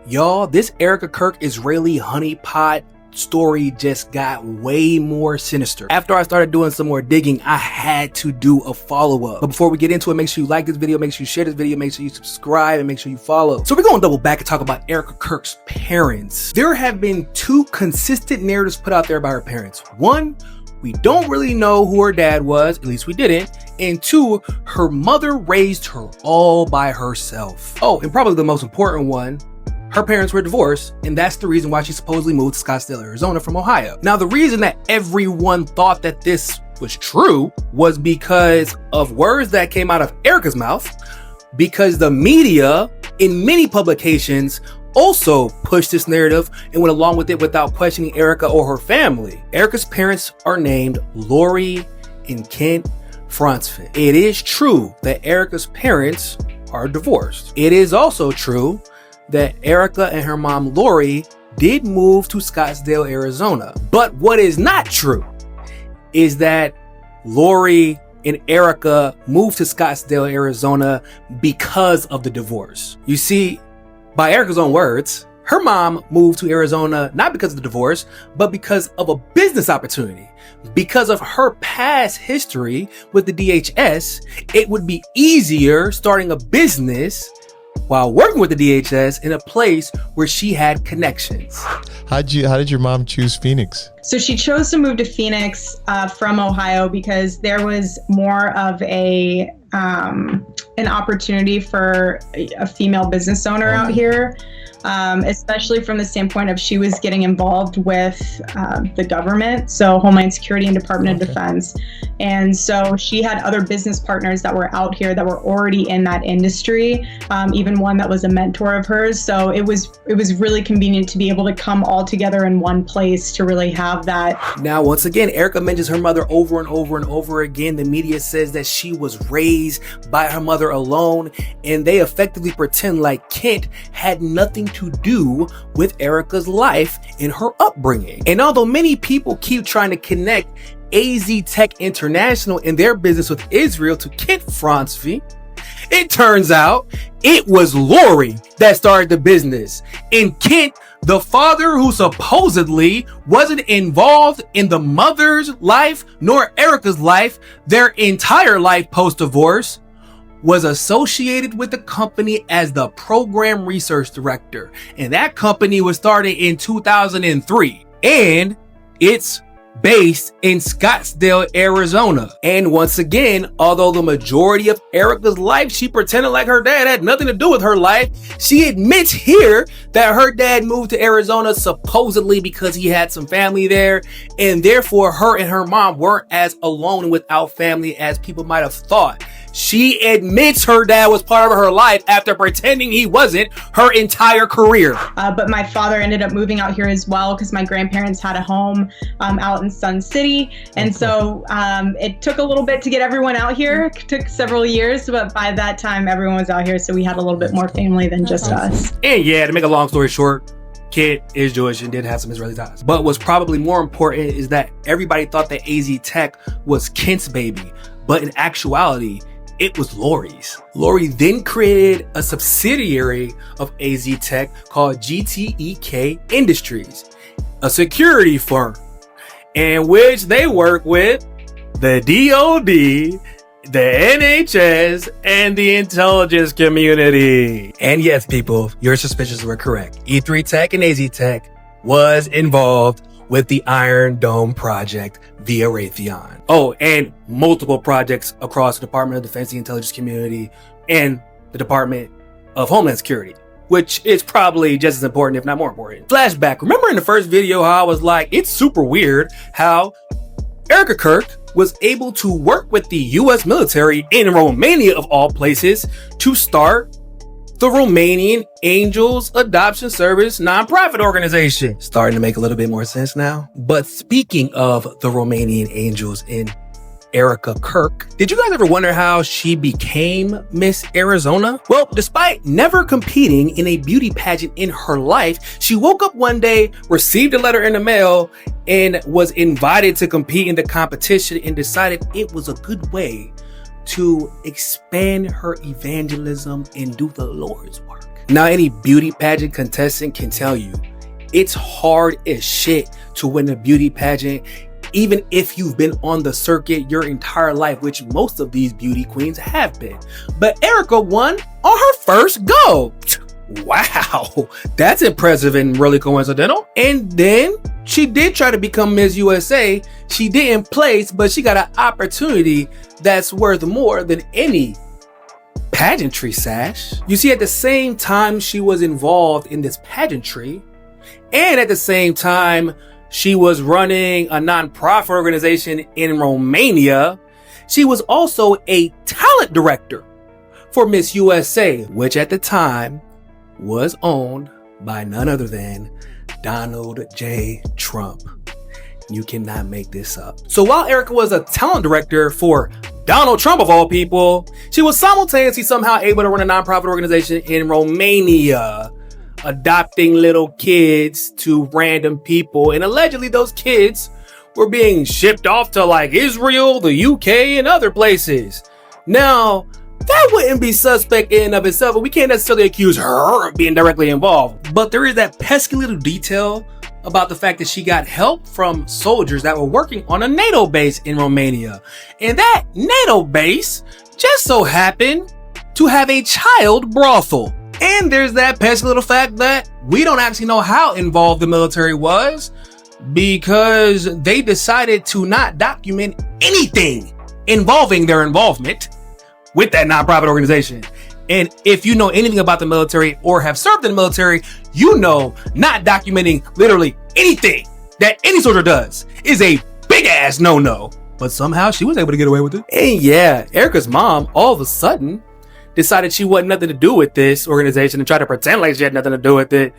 Y'all, this Erika Kirk Israeli honeypot story just got way more sinister. After I started doing some more digging, I had to do a follow-up. But before we get into it, make sure you like this video, make sure you share this video, make sure you subscribe, and make sure you follow. So we're going to double back and talk about Erika Kirk's parents. There have been two consistent narratives put out there about her parents. One, we don't really know who her dad was, at least we didn't. And two, her mother raised her all by herself. Oh, and probably the most important one, her parents were divorced, and that's the reason why she supposedly moved to Scottsdale, Arizona from Ohio. Now, the reason that everyone thought that this was true was because of words that came out of Erika's mouth, because the media in many publications also pushed this narrative and went along with it without questioning Erika or her family. Erika's parents are named Lori and Kent Fransvik. It is true that Erika's parents are divorced. It is also true that Erika and her mom Lori did move to Scottsdale, Arizona. But what is not true is that Lori and Erika moved to Scottsdale, Arizona because of the divorce. You see, by Erika's own words, her mom moved to Arizona not because of the divorce, but because of a business opportunity. Because of her past history with the DHS, it would be easier starting a business while working with the DHS in a place where she had connections. How did your mom choose Phoenix? So she chose to move to Phoenix from Ohio because there was more of an opportunity for a female business owner out here, especially from the standpoint of she was getting involved with the government, so Homeland Security and Department of Defense. And so she had other business partners that were out here that were already in that industry, even one that was a mentor of hers. So it was really convenient to be able to come all together in one place to really have that. Now, once again, Erika mentions her mother over and over and over again. The media says that she was raised by her mother alone, and they effectively pretend like Kent had nothing to do with Erika's life in her upbringing. And although many people keep trying to connect AZ Tech International and their business with Israel to Kent Fransvik, it turns out it was Lori that started the business. And Kent, the father who supposedly wasn't involved in the mother's life nor Erika's life their entire life post-divorce, was associated with the company as the program research director. And that company was started in 2003. And it's based in Scottsdale, Arizona. And once again, although the majority of Erika's life, she pretended like her dad had nothing to do with her life, she admits here that her dad moved to Arizona supposedly because he had some family there, and therefore her and her mom weren't as alone and without family as people might have thought. She admits her dad was part of her life after pretending he wasn't her entire career. But my father ended up moving out here as well because my grandparents had a home out in Sun City. And so it took a little bit to get everyone out here. It took several years, but by that time everyone was out here. So we had a little bit more family than just us. And yeah, to make a long story short, Kent is Jewish and did have some Israeli ties. But what's probably more important is that everybody thought that AZ Tech was Kent's baby. But in actuality, it was Lori's. Lori then created a subsidiary of AZ Tech called GTEK Industries, a security firm in which they work with the DOD, the NHS, and the intelligence community. And yes, people, your suspicions were correct. E3 Tech and AZ Tech was involved with the Iron Dome project via Raytheon. Oh, and multiple projects across the Department of Defense, the intelligence community, and the Department of Homeland Security, which is probably just as important, if not more important. Flashback. Remember in the first video how I was like, it's super weird how Erika Kirk was able to work with the US military in Romania, of all places, to start the Romanian Angels Adoption Service nonprofit organization. Starting to make a little bit more sense now. But speaking of the Romanian Angels in Erika Kirk, did you guys ever wonder how she became Miss Arizona? Well, despite never competing in a beauty pageant in her life, she woke up one day, received a letter in the mail, and was invited to compete in the competition and decided it was a good way to expand her evangelism and do the Lord's work. Now, any beauty pageant contestant can tell you, it's hard as shit to win a beauty pageant, even if you've been on the circuit your entire life, which most of these beauty queens have been. But Erika won on her first go. Wow, that's impressive and really coincidental. And then she did try to become Miss USA. She didn't place, but she got an opportunity that's worth more than any pageantry sash. You see, at the same time she was involved in this pageantry, and at the same time she was running a non-profit organization in Romania, she was also a talent director for Miss USA, which at the time was owned by none other than Donald J. Trump. You cannot make this up. So while Erika was a talent director for Donald Trump of all people, she was simultaneously somehow able to run a nonprofit organization in Romania, adopting little kids to random people. And allegedly those kids were being shipped off to like Israel, the UK, and other places. Now, that wouldn't be suspect in and of itself, but we can't necessarily accuse her of being directly involved. But there is that pesky little detail about the fact that she got help from soldiers that were working on a NATO base in Romania. And that NATO base just so happened to have a child brothel. And there's that pesky little fact that we don't actually know how involved the military was, because they decided to not document anything involving their involvement with that nonprofit organization. And if you know anything about the military or have served in the military, you know not documenting literally anything that any soldier does is a big ass no-no. But somehow she was able to get away with it. And yeah, Erika's mom all of a sudden decided she wanted nothing to do with this organization and tried to pretend like she had nothing to do with it.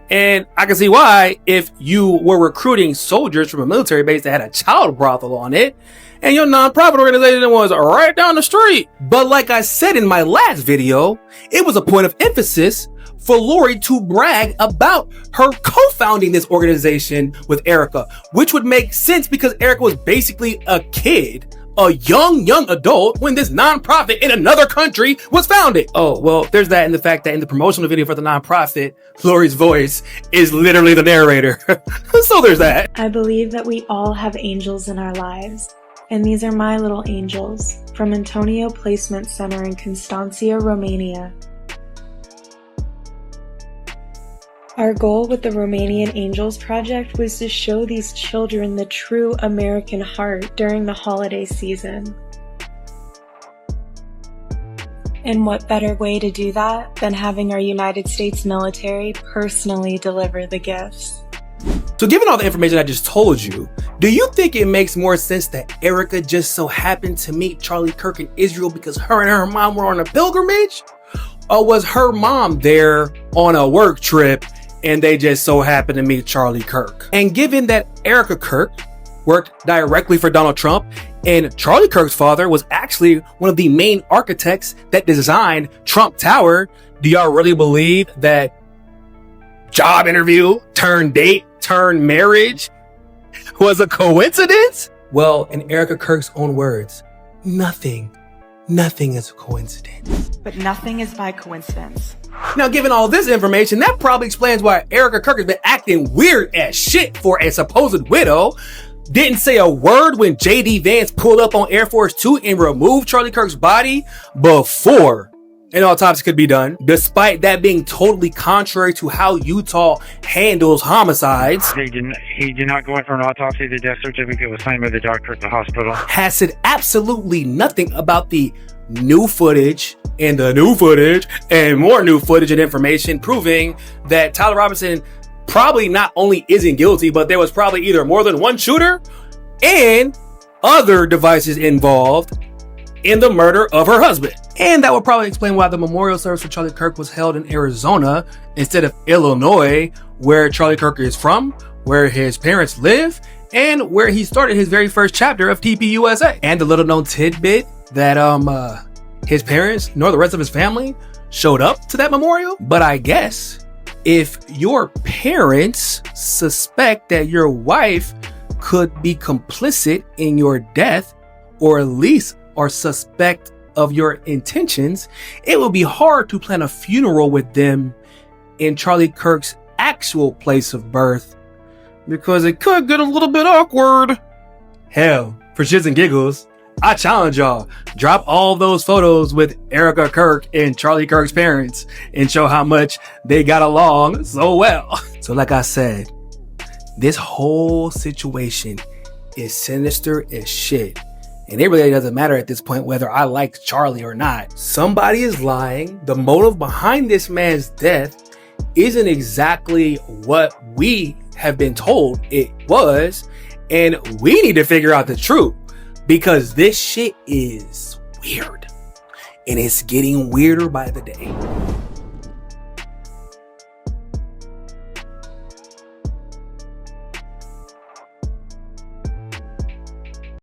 And I can see why, if you were recruiting soldiers from a military base that had a child brothel on it, and your nonprofit organization was right down the street. But like I said in my last video, it was a point of emphasis for Lori to brag about her co-founding this organization with Erika, which would make sense because Erika was basically a kid, a young adult, when this nonprofit in another country was founded. Oh, well, there's that in the fact that in the promotional video for the nonprofit, Lori's voice is literally the narrator. So there's that. I believe that we all have angels in our lives. And these are my little angels from Antonio Placement Center in Constanța, Romania. Our goal with the Romanian Angels Project was to show these children the true American heart during the holiday season. And what better way to do that than having our United States military personally deliver the gifts? So given all the information I just told you, do you think it makes more sense that Erika just so happened to meet Charlie Kirk in Israel because her and her mom were on a pilgrimage? Or was her mom there on a work trip and they just so happened to meet Charlie Kirk? And given that Erika Kirk worked directly for Donald Trump, and Charlie Kirk's father was actually one of the main architects that designed Trump Tower, do y'all really believe that job interview turned date turned marriage was a coincidence? Well, in Erika Kirk's own words, nothing is a coincidence. But nothing is by coincidence. Now, given all this information, that probably explains why Erika Kirk has been acting weird as shit for a supposed widow. Didn't say a word when J.D. Vance pulled up on Air Force 2 and removed Charlie Kirk's body before an autopsy could be done, despite that being totally contrary to how Utah handles homicides. He did not go in for an autopsy. The death certificate was signed by the doctor at the hospital. Has said absolutely nothing about the new footage and the new footage and more new footage and information proving that Tyler Robinson probably not only isn't guilty, but there was probably either more than one shooter and other devices involved in the murder of her husband. And that would probably explain why the memorial service for Charlie Kirk was held in Arizona instead of Illinois, where Charlie Kirk is from, where his parents live, and where he started his very first chapter of TPUSA. And the little known tidbit that his parents nor the rest of his family showed up to that memorial. But I guess if your parents suspect that your wife could be complicit in your death, or at least are suspect of your intentions, it will be hard to plan a funeral with them in Charlie Kirk's actual place of birth, because it could get a little bit awkward. Hell, for shits and giggles, I challenge y'all, drop all those photos with Erika Kirk and Charlie Kirk's parents and show how much they got along so well. So like I said, this whole situation is sinister as shit. And it really doesn't matter at this point whether I like Charlie or not. Somebody is lying. The motive behind this man's death isn't exactly what we have been told it was. And we need to figure out the truth, because this shit is weird. And it's getting weirder by the day.